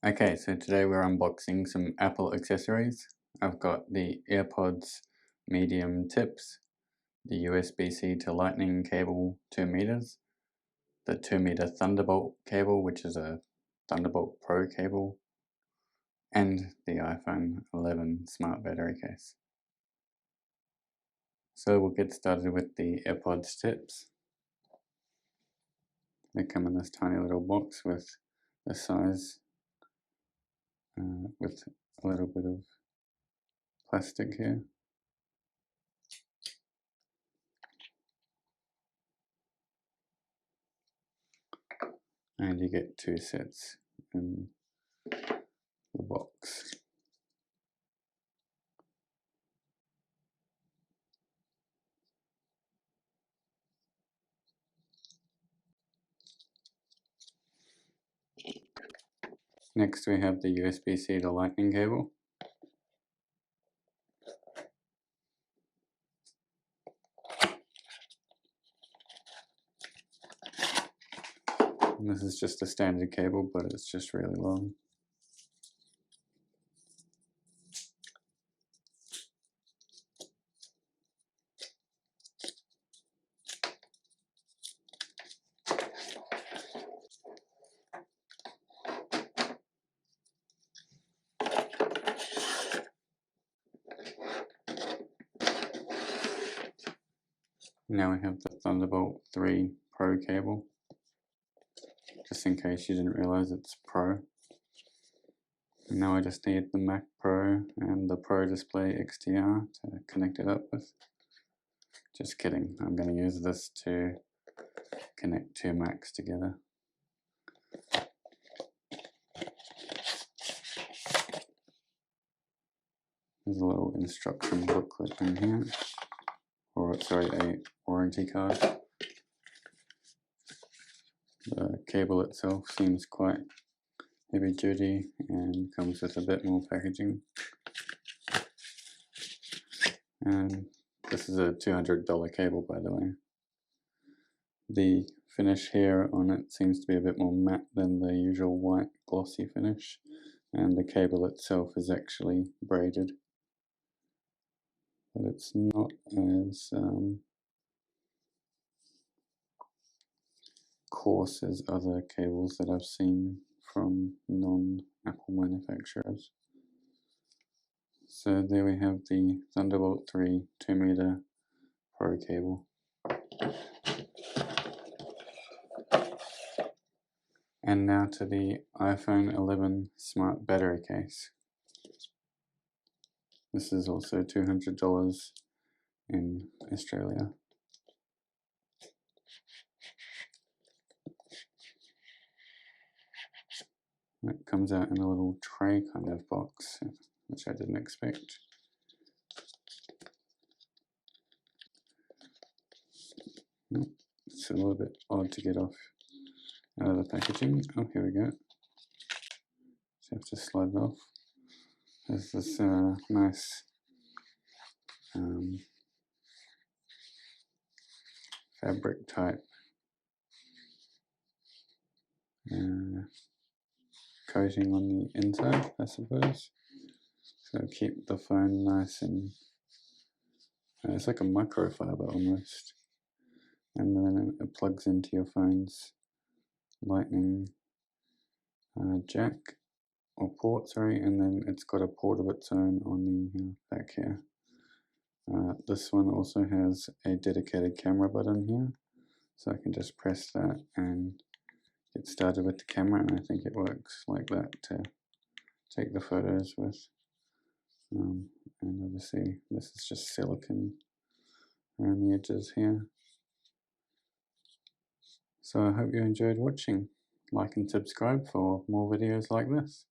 Okay, so today we're unboxing some Apple accessories. I've got the AirPods medium tips, the USB-C to lightning cable 2 meters, the 2-meter Thunderbolt cable, which is a Thunderbolt Pro cable, and the iPhone 11 smart battery case. So we'll get started with the AirPods tips. They come in this tiny little box with the size, with a little bit of plastic here. And you get 2 sets in the box. Next we have the USB-C to lightning cable. And this is just a standard cable, but it's just really long. Now we have the Thunderbolt 3 Pro cable, just in case you didn't realize it's Pro. And now I just need the Mac Pro and the Pro Display XDR to connect it up with. Just kidding, I'm going to use this to connect 2 Macs together. There's a little instruction booklet in here, or sorry, a warranty card. The cable itself seems quite heavy duty and comes with a bit more packaging. And this is a $200 cable, by the way. The finish here on it seems to be a bit more matte than the usual white glossy finish, and the cable itself is actually braided, but it's not as coarse as other cables that I've seen from non-Apple manufacturers. So there we have the Thunderbolt 3 2-meter Pro cable. And now to the iPhone 11 smart battery case. This is also $200 in Australia. It comes out in a little tray kind of box, which I didn't expect. It's a little bit odd to get off out of the packaging. Oh, here we go. So you have to slide it off. There's this nice fabric type coating on the inside, I suppose. So keep the phone nice and it's like a microfiber almost. And then it plugs into your phone's lightning jack or port, sorry, and then it's got a port of its own on the back here. This one also has a dedicated camera button here, so I can just press that and get started with the camera, and I think it works like that to take the photos with. And obviously this is just silicone around the edges here. So I hope you enjoyed watching. Like and subscribe for more videos like this.